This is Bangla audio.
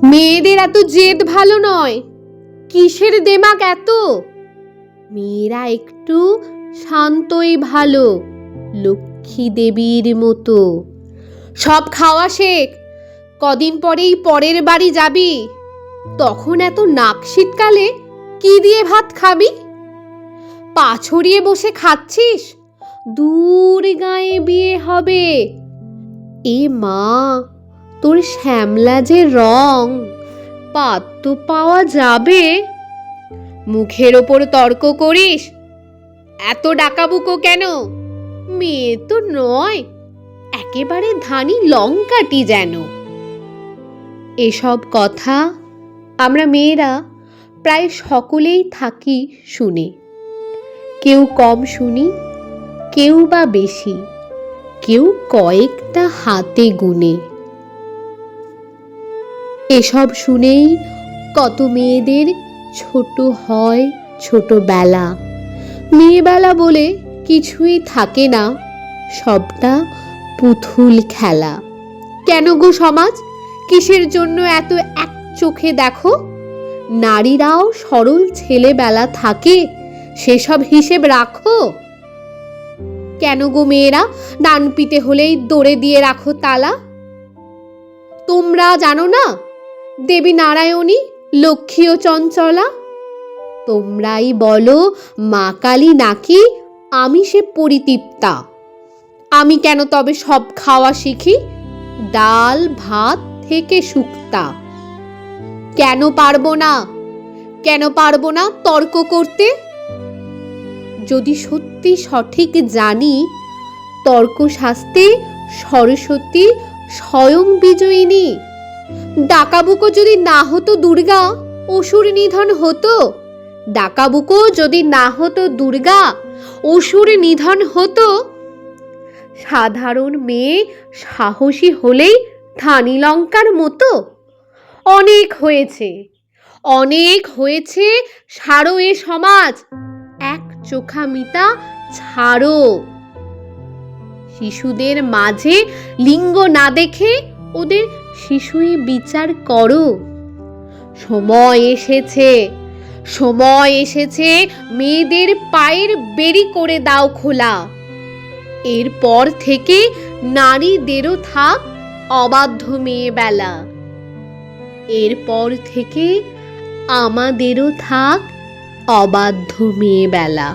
মেয়েদের এত জেদ ভালো নয়। কিসের দেমাক এত? মেয়েরা একটু শান্তই ভালো, লক্ষ্মী দেবীর মতো। সব খাওয়া শেখ, কদিন পরেই পরের বাড়ি যাবি। তখন এত নাক শীতকালে কি দিয়ে ভাত খাবি? পা ছড়িয়ে বসে খাচ্ছিস, দূর গায়ে বিয়ে হবে। এ মা, তোর শ্যামলা যে রং, পাত্র পাওয়া যাবে? মুখের ওপর তর্ক করিস। এত ডাকাবুকো কেন? মেয়ে তো নয়, একেবারে ধানি লঙ্কাটি যেন। এসব কথা আমরা মেয়েরা প্রায় সকলেই থাকি শুনে। কেউ কম শুনি, কেউ বা বেশি, কেউ কয়েকটা হাতে গুনে। এসব শুনেই কত মেয়েদের ছোট হয় ছোটবেলা। মেয়েবেলা বলে কিছুই থাকে না, সবটা পুতুল খেলা। কেন গো সমাজ, কিসের জন্য এত এক চোখে দেখো? নারীরাও সরল ছেলেবেলা থাকে, সেসব হিসেব রাখো। কেন গো মেয়েরা ডান পিটে হলেই দৌড়ে দিয়ে রাখো তালা? তোমরা জানো না দেবী নারায়ণী, লক্ষ্মী ও চঞ্চলা? তোমরাই বলো মা কালী নাকি আমিষে পরিতৃপ্তা। আমি কেন তবে সব খাওয়া শিখি, ডাল ভাত থেকে শুক্তা? কেন পারবো না, কেন পারবো না তর্ক করতে? যদি সত্যি সঠিক জানি, তর্কশাস্ত্রে সরস্বতী স্বয়ং বিজয়িনী। ডাকাবুকো যদি না হতো দুর্গা, অসুর নিধন হতো। ডাকাবুকো যদি না হতো দুর্গা, অসুর নিধন হতো। সাধারণ মেয়ে সাহসী হলেই ধানি লঙ্কার মতো। অনেক হয়েছে, অনেক হয়েছে, ছাড়ো এ সমাজ, এক চোখামিতা ছাড়ো। শিশুদের মাঝে লিঙ্গ না দেখে ওদের শিশুই বিচার করো। সময় এসেছে, সময় এসেছে, মেয়েদের পায়ের বেড়ি করে দাও খোলা। এরপর থেকে নারীদেরও থাক অবাধ্য মেয়েবেলা। এরপর থেকে আমাদেরও থাক অবাধ্য মেয়েবেলা।